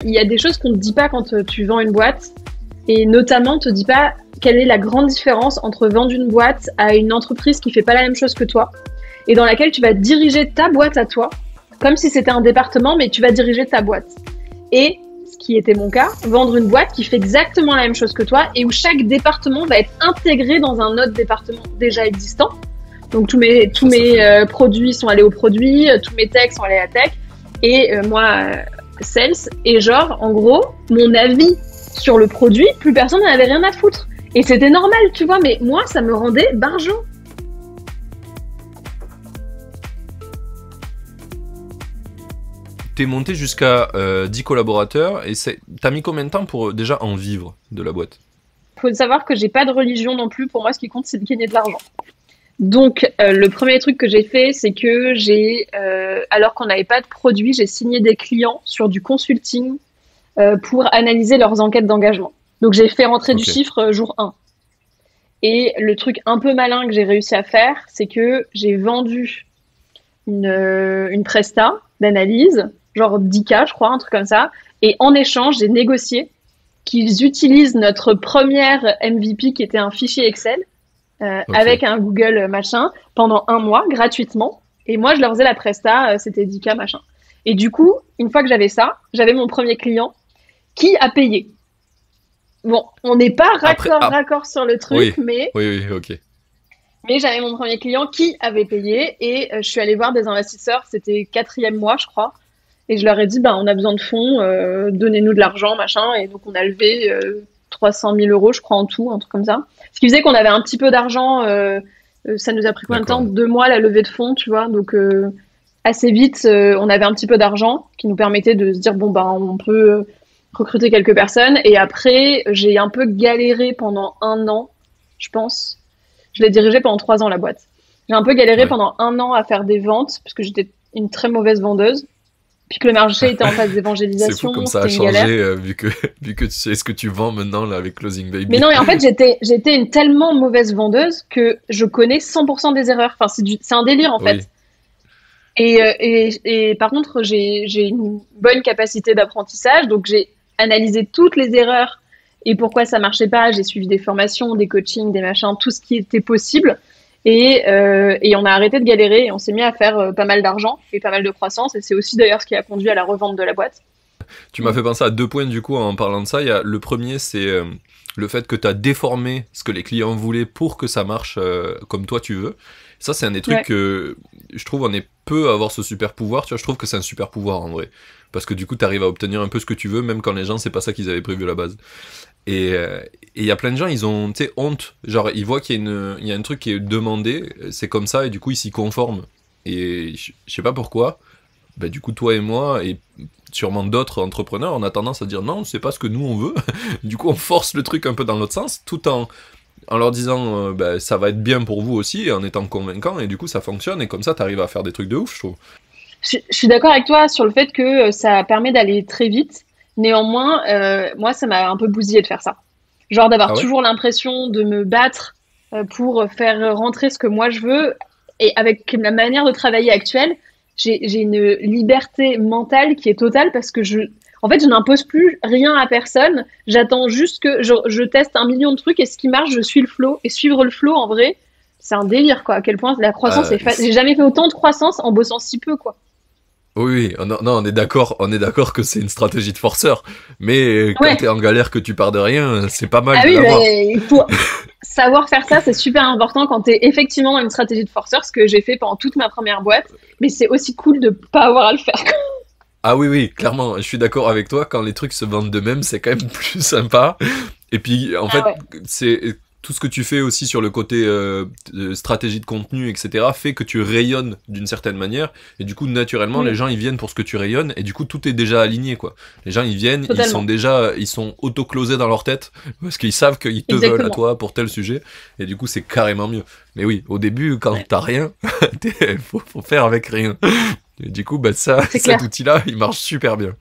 Il y a des choses qu'on ne te dit pas quand tu vends une boîte, et notamment, on ne te dit pas quelle est la grande différence entre vendre une boîte à une entreprise qui fait pas la même chose que toi, et dans laquelle tu vas diriger ta boîte à toi, comme si c'était un département, mais tu vas diriger ta boîte. Et, ce qui était mon cas, vendre une boîte qui fait exactement la même chose que toi, et où chaque département va être intégré dans un autre département déjà existant. Donc tous mes produits sont allés au produit, tous mes techs sont allés à la tech, et moi... sales, et genre, en gros, mon avis sur le produit, plus personne n'en avait rien à foutre. Et c'était normal, tu vois, mais moi, ça me rendait barjot. T'es monté jusqu'à 10 collaborateurs, et t'as mis combien de temps pour déjà en vivre de la boîte? Faut savoir que j'ai pas de religion non plus, pour moi, ce qui compte, c'est de gagner de l'argent. Donc, le premier truc que j'ai fait, c'est que alors qu'on n'avait pas de produit, j'ai signé des clients sur du consulting pour analyser leurs enquêtes d'engagement. Donc, j'ai fait rentrer du chiffre jour 1. Et le truc un peu malin que j'ai réussi à faire, c'est que j'ai vendu une presta d'analyse, genre 10K, je crois, un truc comme ça. Et en échange, j'ai négocié qu'ils utilisent notre première MVP, qui était un fichier Excel, avec un Google machin, pendant 1 mois, gratuitement. Et moi, je leur faisais la presta, c'était 10K machin. Et du coup, une fois que j'avais ça, j'avais mon premier client qui a payé. Bon, on n'est pas raccord sur le truc, mais... Oui, ok. Mais j'avais mon premier client qui avait payé, et je suis allée voir des investisseurs, c'était 4e mois, je crois. Et je leur ai dit, on a besoin de fonds, donnez-nous de l'argent, machin. Et donc, on a levé 300 000 euros, je crois, en tout, un truc comme ça. Ce qui faisait qu'on avait un petit peu d'argent. Ça nous a pris combien de temps? 2 mois, la levée de fonds, tu vois. Donc, assez vite, on avait un petit peu d'argent qui nous permettait de se dire, on peut recruter quelques personnes. Et après, j'ai un peu galéré pendant 1 an, je pense. Je l'ai dirigé pendant 3 ans, la boîte. J'ai un peu galéré pendant 1 an à faire des ventes, parce que j'étais une très mauvaise vendeuse. Puis que le marché était en phase d'évangélisation. C'est fou comme ça a changé, vu que tu sais ce que tu vends maintenant là, avec Closing Baby. Mais non, et en fait, j'étais une tellement mauvaise vendeuse que je connais 100% des erreurs. Enfin, c'est un délire, en fait. Et par contre, j'ai une bonne capacité d'apprentissage. Donc, j'ai analysé toutes les erreurs et pourquoi ça marchait pas. J'ai suivi des formations, des coachings, des machins, tout ce qui était possible. Et on a arrêté de galérer et on s'est mis à faire pas mal d'argent et pas mal de croissance. Et c'est aussi d'ailleurs ce qui a conduit à la revente de la boîte. Tu m'as fait penser à 2 points du coup en parlant de ça. Le premier, c'est le fait que tu as déformé ce que les clients voulaient pour que ça marche comme toi tu veux. Ça, c'est un des trucs que je trouve on est peu à avoir ce super pouvoir. Tu vois, je trouve que c'est un super pouvoir en vrai. Parce que du coup, tu arrives à obtenir un peu ce que tu veux, même quand les gens, c'est pas ça qu'ils avaient prévu à la base. Et il y a plein de gens, ils ont honte. Genre, ils voient qu'il y a un truc qui est demandé, c'est comme ça, et du coup, ils s'y conforment. Et je sais pas pourquoi. Du coup, toi et moi, et sûrement d'autres entrepreneurs, on a tendance à dire non, c'est pas ce que nous on veut. Du coup, on force le truc un peu dans l'autre sens, tout en leur disant ça va être bien pour vous aussi, et en étant convaincant, et du coup, ça fonctionne, et comme ça, t'arrives à faire des trucs de ouf, je trouve. Je suis d'accord avec toi sur le fait que ça permet d'aller très vite. Néanmoins, moi, ça m'a un peu bousillé de faire ça. Genre d'avoir toujours l'impression de me battre pour faire rentrer ce que moi je veux. Et avec la manière de travailler actuelle, j'ai une liberté mentale qui est totale parce que je n'impose plus rien à personne. J'attends juste que je teste 1 million de trucs et ce qui marche, je suis le flow. Et suivre le flow, en vrai, c'est un délire, quoi. À quel point la croissance j'ai jamais fait autant de croissance en bossant si peu, quoi. Oui, non, on est d'accord que c'est une stratégie de forceur, mais quand t'es en galère, que tu pars de rien, c'est pas mal de l'avoir. Il faut savoir faire ça, c'est super important quand t'es effectivement dans une stratégie de forceur, ce que j'ai fait pendant toute ma première boîte, mais c'est aussi cool de pas avoir à le faire. Ah oui, clairement, je suis d'accord avec toi, quand les trucs se vendent d'eux-mêmes, c'est quand même plus sympa, et puis en fait, c'est... Tout ce que tu fais aussi sur le côté stratégie de contenu, etc., fait que tu rayonnes d'une certaine manière. Et du coup, naturellement, les gens, ils viennent pour ce que tu rayonnes. Et du coup, tout est déjà aligné, quoi. Les gens, ils viennent, ils sont auto-closés dans leur tête. Parce qu'ils savent qu'ils te veulent à toi pour tel sujet. Et du coup, c'est carrément mieux. Mais oui, au début, quand t'as rien, faut faire avec rien. Et du coup, cet outil-là, il marche super bien.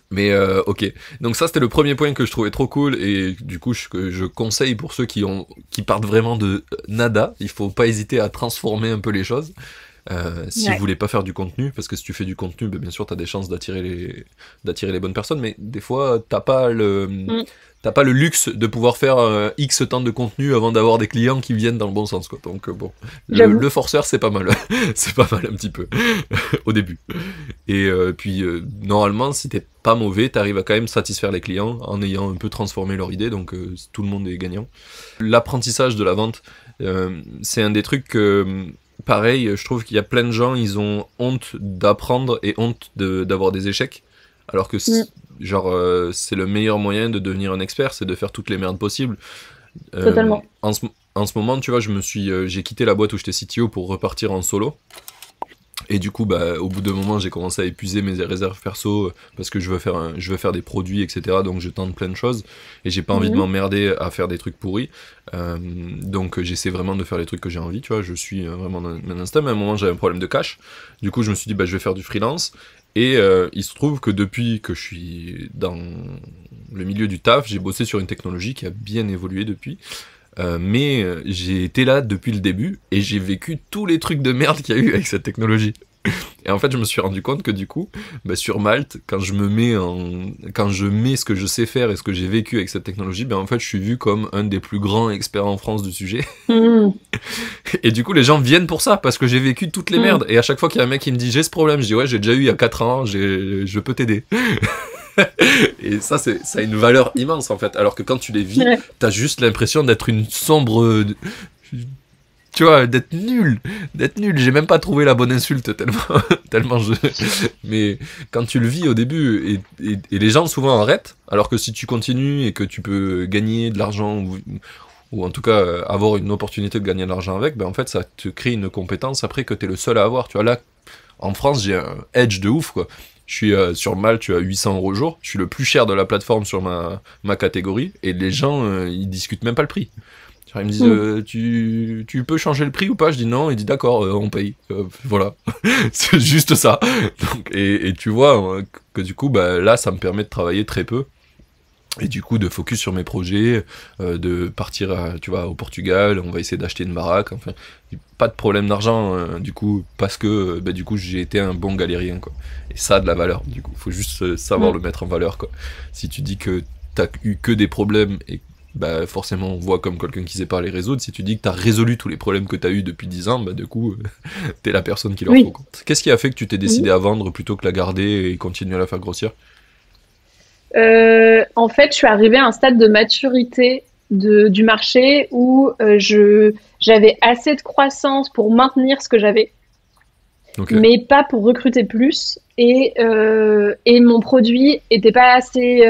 Mais ok, donc ça c'était le premier point que je trouvais trop cool et du coup je conseille pour ceux qui partent vraiment de nada, il faut pas hésiter à transformer un peu les choses Si vous voulez pas faire du contenu, parce que si tu fais du contenu, bien sûr, tu as des chances d'attirer les bonnes personnes, mais des fois, t'as pas le luxe de pouvoir faire X temps de contenu avant d'avoir des clients qui viennent dans le bon sens, quoi. Donc bon, le forceur, c'est pas mal. C'est pas mal un petit peu au début. Et puis, normalement, si t'es pas mauvais, t'arrives à quand même satisfaire les clients en ayant un peu transformé leur idée, donc tout le monde est gagnant. L'apprentissage de la vente, c'est un des trucs que... Pareil, je trouve qu'il y a plein de gens, ils ont honte d'apprendre et honte d'avoir des échecs, alors que genre c'est le meilleur moyen de devenir un expert, c'est de faire toutes les merdes possibles. Totalement. En ce moment, tu vois, j'ai quitté la boîte où j'étais CTO pour repartir en solo. Et du coup, au bout d'un moment, j'ai commencé à épuiser mes réserves perso parce que je veux faire des produits, etc. Donc je tente plein de choses et j'ai pas envie de m'emmerder à faire des trucs pourris. Donc j'essaie vraiment de faire les trucs que j'ai envie, tu vois. Je suis vraiment dans mon instinct. Mais à un moment, j'avais un problème de cash. Du coup, je me suis dit, je vais faire du freelance. Et il se trouve que depuis que je suis dans le milieu du taf, j'ai bossé sur une technologie qui a bien évolué depuis. Mais j'ai été là depuis le début et j'ai vécu tous les trucs de merde qu'il y a eu avec cette technologie. Et en fait, je me suis rendu compte que du coup, sur Malte, quand je mets ce que je sais faire et ce que j'ai vécu avec cette technologie, en fait, je suis vu comme un des plus grands experts en France du sujet. Et du coup, les gens viennent pour ça, parce que j'ai vécu toutes les merdes. Et à chaque fois qu'il y a un mec qui me dit j'ai ce problème, je dis ouais, j'ai déjà eu il y a 4 ans, je peux t'aider. Et ça a une valeur immense en fait, alors que quand tu les vis, t'as juste l'impression d'être une sombre, tu vois, d'être nul, j'ai même pas trouvé la bonne insulte tellement mais quand tu le vis au début et les gens souvent arrêtent, alors que si tu continues et que tu peux gagner de l'argent ou en tout cas avoir une opportunité de gagner de l'argent avec, en fait ça te crée une compétence après que t'es le seul à avoir, tu vois. Là en France j'ai un edge de ouf, quoi. Je suis sur Malte, tu as 800 € jour. Je suis le plus cher de la plateforme sur ma catégorie. Et les gens, ils discutent même pas le prix. Ils me disent, tu peux changer le prix ou pas? Je dis non. Ils disent d'accord, on paye. Voilà. C'est juste ça. Donc, et tu vois que du coup, là, ça me permet de travailler très peu. Et du coup, de focus sur mes projets, de partir tu vois, au Portugal, on va essayer d'acheter une baraque, enfin, pas de problème d'argent, du coup, parce que du coup, j'ai été un bon galérien, quoi. Et ça a de la valeur, du coup, faut juste savoir le mettre en valeur, quoi. Si tu dis que t'as eu que des problèmes, et forcément, on voit comme quelqu'un qui sait pas les résoudre. Si tu dis que t'as résolu tous les problèmes que t'as eu depuis 10 ans, du coup, t'es la personne qui leur faut, quoi. Qu'est-ce qui a fait que tu t'es décidé à vendre plutôt que la garder et continuer à la faire grossir? En fait, je suis arrivée à un stade de maturité du marché où j'avais assez de croissance pour maintenir ce que j'avais, mais pas pour recruter plus. Et mon produit était pas assez.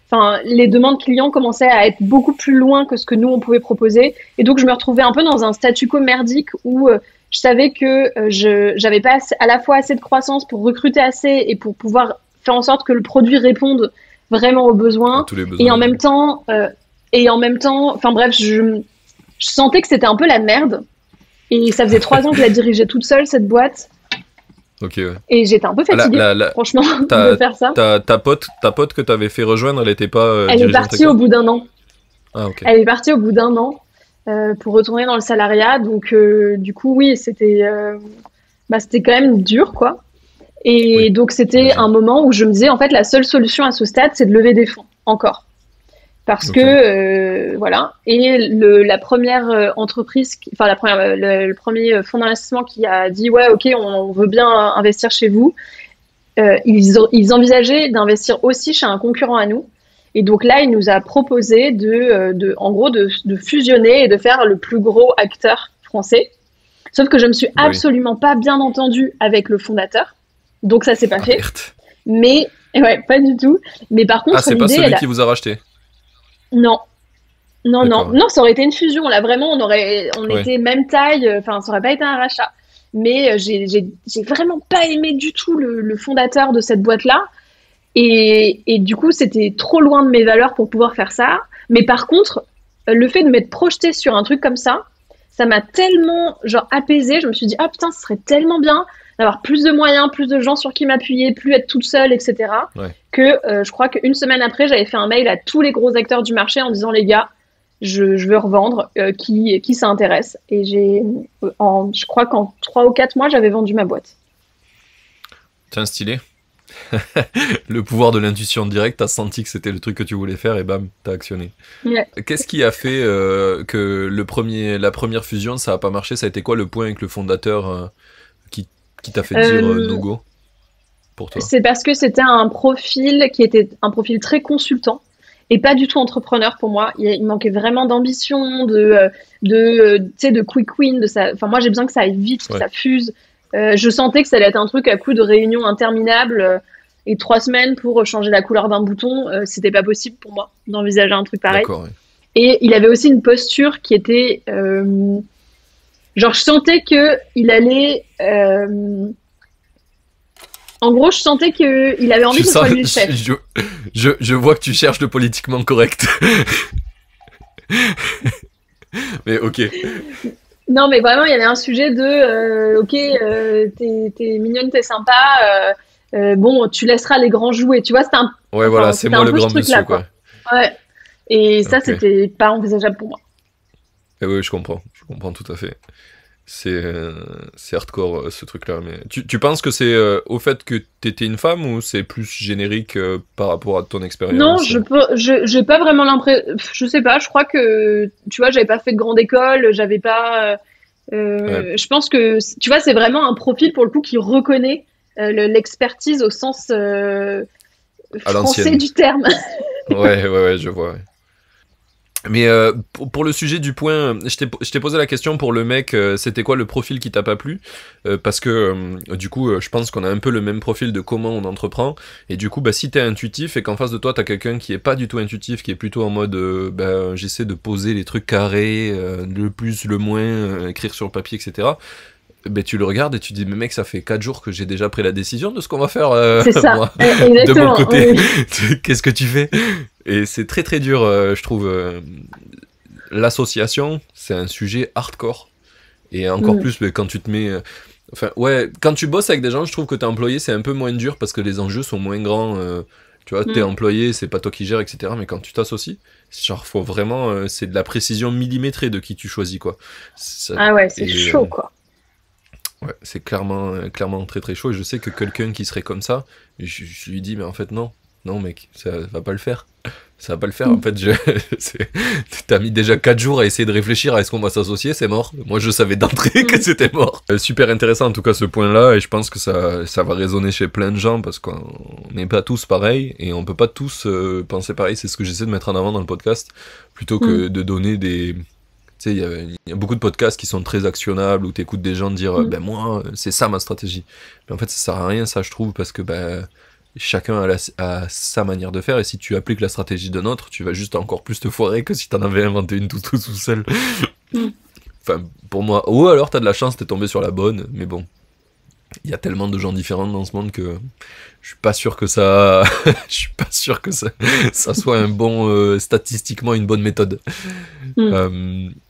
Enfin, les demandes clients commençaient à être beaucoup plus loin que ce que nous on pouvait proposer. Et donc, je me retrouvais un peu dans un statu quo merdique où je savais que j'avais pas à la fois assez de croissance pour recruter assez et pour pouvoir faire en sorte que le produit réponde vraiment aux besoins. Et en même temps, enfin bref, je sentais que c'était un peu la merde. Et ça faisait 3 ans que je la dirigeais toute seule, cette boîte. Ok, ouais. Et j'étais un peu fatiguée, franchement, de faire ça. Ta pote que t'avais fait rejoindre, elle était pas elle est partie au bout d'1 an. Ah, ok. Elle est partie au bout d'1 an pour retourner dans le salariat. Donc, du coup, oui, c'était quand même dur, quoi. Et donc, c'était un moment où je me disais, en fait, la seule solution à ce stade, c'est de lever des fonds, encore. Parce que, voilà. Et la première entreprise, le premier fonds d'investissement qui a dit, ouais, ok, on veut bien investir chez vous, ils envisageaient d'investir aussi chez un concurrent à nous. Et donc là, il nous a proposé en gros, de fusionner et de faire le plus gros acteur français. Sauf que je me suis absolument pas bien entendue avec le fondateur. Donc ça s'est pas fait. Mais ouais, pas du tout. Mais par contre, c'est pas celui qui vous a racheté. Non, ça aurait été une fusion. Là, vraiment, on était même taille. Enfin, ça aurait pas été un rachat. Mais j'ai vraiment pas aimé du tout le fondateur de cette boîte-là. Et du coup, c'était trop loin de mes valeurs pour pouvoir faire ça. Mais par contre, le fait de m'être projetée sur un truc comme ça m'a tellement apaisée. Je me suis dit, ah putain, ce serait tellement bien d'avoir plus de moyens, plus de gens sur qui m'appuyer, plus être toute seule, etc. Que je crois qu'une semaine après, j'avais fait un mail à tous les gros acteurs du marché en disant, les gars, je veux revendre, qui ça intéresse. Et je crois qu'en 3 ou 4 mois, j'avais vendu ma boîte. Tiens, stylé. Le pouvoir de l'intuition directe, t'as senti que c'était le truc que tu voulais faire et bam, t'as actionné. Ouais. Qu'est-ce qui a fait que la première fusion, ça a pas marché? Ça a été quoi le point avec le fondateur qui t'a fait dire no go pour toi? C'est parce que c'était un profil qui était un profil très consultant et pas du tout entrepreneur pour moi. Il manquait vraiment d'ambition, tu sais, de quick win, enfin, moi j'ai besoin que ça aille vite, que ça fuse. Je sentais que ça allait être un truc à coup de réunions interminables et 3 semaines pour changer la couleur d'un bouton. C'était pas possible pour moi d'envisager un truc pareil. D'accord, ouais. Et il avait aussi une posture qui était genre, je sentais que il allait en gros, je sentais qu'il avait envie que ce soit lui le chef. Je vois que tu cherches le politiquement correct. Mais ok. Non, mais vraiment, il y avait un sujet de ok, t'es mignonne, t'es sympa. Bon, tu laisseras les grands jouer. Tu vois, c'était un. Ouais, voilà, c'est moi le grand monsieur, quoi. Ouais. Et ça, c'était pas envisageable pour moi. Et oui, je comprends tout à fait. C'est hardcore ce truc-là. Mais tu penses que c'est au fait que t'étais une femme ou c'est plus générique par rapport à ton expérience? Non, j'ai pas vraiment l'impression. Je sais pas. Je crois que tu vois, j'avais pas fait de grande école, j'avais pas. Je pense que tu vois, c'est vraiment un profil pour le coup qui reconnaît l'expertise au sens français du terme. ouais, je vois. Ouais. Mais pour le sujet du point, je t'ai posé la question pour le mec, c'était quoi le profil qui t'a pas plu? Parce que du coup, je pense qu'on a un peu le même profil de comment on entreprend. Et du coup, bah, si t'es intuitif et qu'en face de toi, t'as quelqu'un qui est pas du tout intuitif, qui est plutôt en mode j'essaie de poser les trucs carrés, le plus, le moins, écrire sur le papier, etc. Ben, tu le regardes et tu dis, mais mec, ça fait 4 jours que j'ai déjà pris la décision de ce qu'on va faire. C'est ça, moi, exactement. De mon côté, oui. Qu'est-ce que tu fais? Et c'est très très dur, je trouve. L'association, c'est un sujet hardcore. Et encore plus quand tu te mets... Enfin, ouais, quand tu bosses avec des gens, je trouve que t'es employé, c'est un peu moins dur parce que les enjeux sont moins grands. Tu vois, t'es employé, c'est pas toi qui gères, etc. Mais quand tu t'associes, genre, faut vraiment... c'est de la précision millimétrée de qui tu choisis, quoi. Ah ouais, c'est chaud, quoi. Ouais, c'est clairement très très chaud. Et je sais que quelqu'un qui serait comme ça, je lui dis, mais en fait, non, mec, ça va pas le faire. Ça va pas le faire. En fait, t'as mis déjà 4 jours à essayer de réfléchir à est-ce qu'on va s'associer, c'est mort. Moi, je savais d'entrée que c'était mort. Super intéressant en tout cas ce point-là, et je pense que ça va résonner chez plein de gens parce qu'on n'est pas tous pareils et on peut pas tous penser pareil. C'est ce que j'essaie de mettre en avant dans le podcast, plutôt que de donner des... Tu sais, il y a beaucoup de podcasts qui sont très actionnables où t'écoutes des gens dire ben moi, c'est ça ma stratégie. Mais en fait, ça sert à rien, ça, je trouve, parce que chacun a sa manière de faire, et si tu appliques la stratégie d'un autre, tu vas juste encore plus te foirer que si t'en avais inventé une tout seul. Enfin, pour moi. Ou alors t'as de la chance, t'es tombé sur la bonne, mais bon. Il y a tellement de gens différents dans ce monde que je suis pas sûr que ça soit un bon statistiquement une bonne méthode.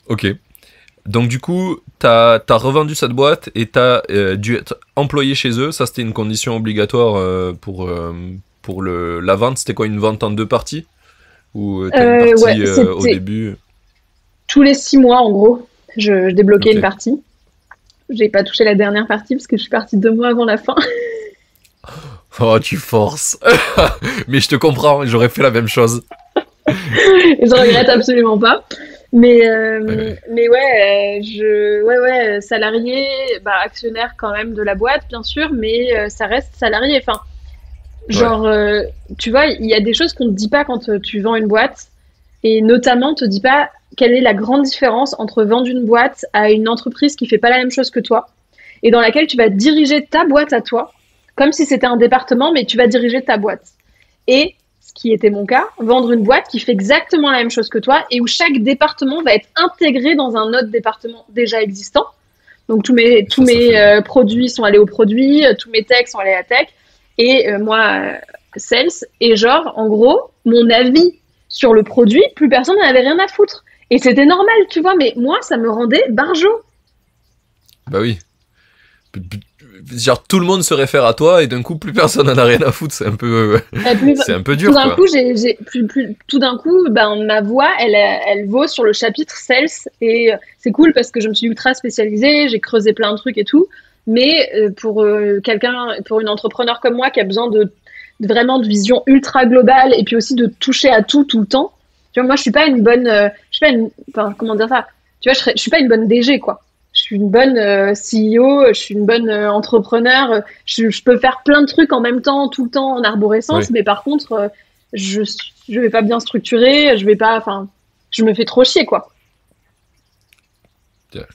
Ok. Donc du coup, t'as revendu cette boîte et t'as dû être employé chez eux. Ça, c'était une condition obligatoire pour la vente. C'était quoi, une vente en 2 parties? Ou t'as une partie au début? Tous les 6 mois, en gros, je débloquais une partie. J'ai pas touché la dernière partie parce que je suis partie 2 mois avant la fin. Oh, tu forces. Mais je te comprends, j'aurais fait la même chose. Et je regrette absolument pas. Mais ouais, salarié, actionnaire quand même de la boîte, bien sûr, mais ça reste salarié. Enfin, genre, tu vois, il y a des choses qu'on te dit pas quand tu vends une boîte, et notamment, on te dit pas quelle est la grande différence entre vendre une boîte à une entreprise qui fait pas la même chose que toi, et dans laquelle tu vas diriger ta boîte à toi, comme si c'était un département, mais tu vas diriger ta boîte. Et ce qui était mon cas, vendre une boîte qui fait exactement la même chose que toi et où chaque département va être intégré dans un autre département déjà existant. Donc tous mes produits sont allés aux produits, tous mes techs sont allés à tech, et moi, sales. Et genre, en gros, mon avis sur le produit, plus personne n'en avait rien à foutre. Et c'était normal, tu vois, mais moi, ça me rendait barjot. Bah oui. genre tout le monde se réfère à toi et d'un coup plus personne n'en a rien à foutre, c'est un peu dur, tout d'un quoi. coup, tout d'un coup, ben, ma voix, elle vaut sur le chapitre sales et c'est cool parce que je me suis ultra spécialisée, j'ai creusé plein de trucs et tout. Mais pour pour une entrepreneur comme moi qui a besoin vraiment de vision ultra globale et puis aussi de toucher à tout le temps. Tu vois, moi, je suis pas une bonne, enfin, comment dire ça? Tu vois, je suis pas une bonne DG, quoi. Je suis une bonne CEO, je suis une bonne entrepreneur. Je peux faire plein de trucs en même temps, tout le temps en arborescence, Oui. mais par contre, je vais pas bien structurer, enfin, je me fais trop chier, quoi.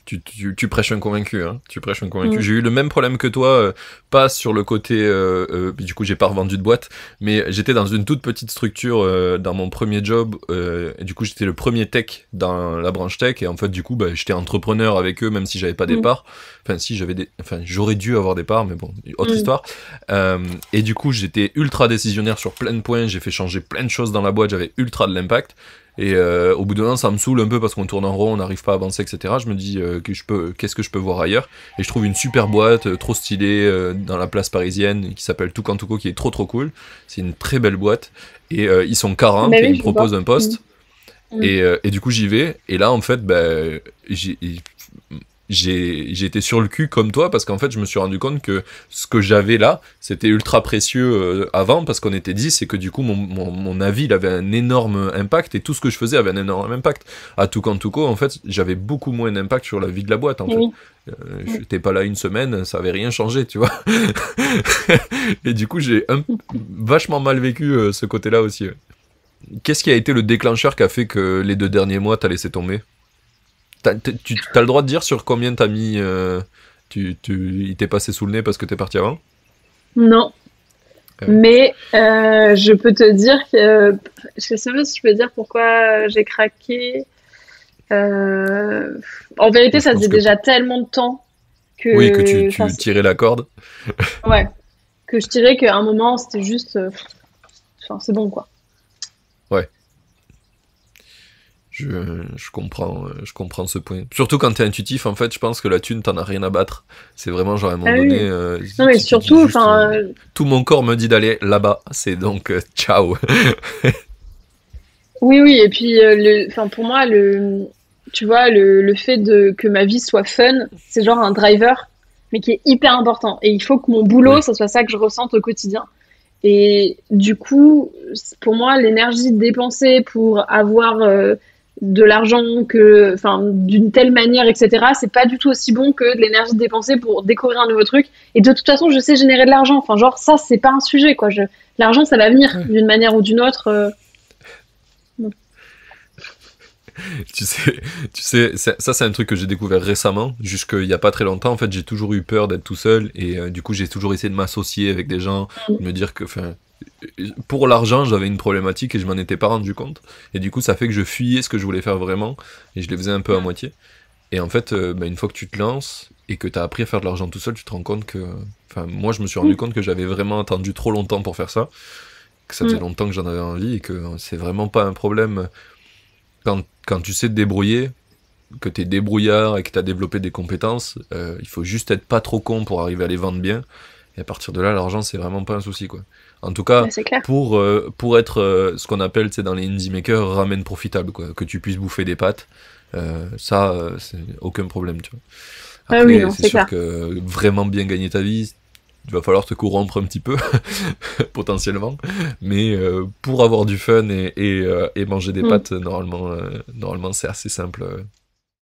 Tu prêches un convaincu, hein. Tu prêches un convaincu. Mm. J'ai eu le même problème que toi, pas sur le côté. Du coup, j'ai pas revendu de boîte, mais j'étais dans une toute petite structure dans mon premier job. Et du coup, j'étais le premier tech dans la branche tech, et en fait, du coup, bah, j'étais entrepreneur avec eux, même si j'avais pas des parts. Enfin, si j'aurais dû avoir des parts, mais bon, autre histoire. Et du coup, j'étais ultra décisionnaire sur plein de points. J'ai fait changer plein de choses dans la boîte. J'avais ultra de l'impact. Et au bout d'un an, ça me saoule un peu parce qu'on tourne en rond, on n'arrive pas à avancer, etc. Je me dis qu'est-ce que je peux voir ailleurs. Et je trouve une super boîte, trop stylée, dans la place parisienne, qui s'appelle Toucan Touco, qui est trop cool. C'est une très belle boîte. Et ils sont 40 Mais et oui, ils me je proposent vois. un poste. Mm. Et du coup, j'y vais. Et là, en fait, j'ai été sur le cul comme toi parce qu'en fait je me suis rendu compte que ce que j'avais là c'était ultra précieux avant parce qu'on était 10 et que du coup mon avis il avait un énorme impact et tout ce que je faisais avait un énorme impact. À Toucan Touco en fait j'avais beaucoup moins d'impact sur la vie de la boîte en fait. Oui. J'étais pas là une semaine, ça avait rien changé, tu vois. Et du coup j'ai vachement mal vécu ce côté là aussi. Qu'est-ce qui a été le déclencheur qui a fait que les 2 derniers mois t'as laissé tomber? Tu as le droit de dire sur combien t'as mis. Il t'est passé sous le nez parce que t'es parti avant? Non. Ouais. Mais je peux te dire que je sais pas si je peux dire pourquoi j'ai craqué. En vérité, Je ça pense faisait que. déjà tellement de temps Oui, que que, enfin, tu tirais la corde. ouais, que je dirais qu'à un moment c'était juste, enfin, c'est bon quoi. Ouais. Je comprends ce point. Surtout quand t'es intuitif, en fait, je pense que la thune, t'en as rien à battre. C'est vraiment genre à un moment Ah donné, oui. Non mais tu te dis surtout, juste, enfin, tout mon corps me dit d'aller là-bas. C'est donc ciao. oui, et puis enfin pour moi tu vois le fait que ma vie soit fun, c'est genre un driver, mais qui est hyper important. Et il faut que mon boulot, Oui. ça soit ça que je ressente au quotidien. Et du coup, pour moi, l'énergie dépensée pour avoir de l'argent enfin, d'une telle manière, etc., c'est pas du tout aussi bon que de l'énergie dépensée pour découvrir un nouveau truc. Et de toute façon, je sais générer de l'argent. Enfin, genre, ça, c'est pas un sujet, quoi. L'argent, ça va venir Ouais. d'une manière ou d'une autre. Tu sais, ça c'est un truc que j'ai découvert récemment, jusqu'il y a pas très longtemps. En fait, j'ai toujours eu peur d'être tout seul et du coup, j'ai toujours essayé de m'associer avec des gens, de me dire que, enfin, pour l'argent, j'avais une problématique et je m'en étais pas rendu compte. Et du coup, ça fait que je fuyais ce que je voulais faire vraiment et je les faisais un peu à moitié. Et en fait, une fois que tu te lances et que t'as appris à faire de l'argent tout seul, tu te rends compte que, enfin, moi, je me suis rendu compte que j'avais vraiment attendu trop longtemps pour faire ça, que ça faisait longtemps que j'en avais envie et que c'est vraiment pas un problème. Quand tu sais te débrouiller, que t'es débrouillard et que t'as développé des compétences, il faut juste être pas trop con pour arriver à les vendre bien. Et à partir de là, l'argent, c'est vraiment pas un souci, quoi. En tout cas, Ouais, c'est clair. pour être ce qu'on appelle, tu sais, dans les indie makers, ramen profitable, quoi. Que tu puisses bouffer des pâtes, c'est aucun problème, tu vois. Ah oui, Après, non, c'est c'est sûr clair. que vraiment bien gagner ta vie, il va falloir te corrompre un petit peu, potentiellement. Mais pour avoir du fun et manger des pâtes, normalement, c'est assez simple.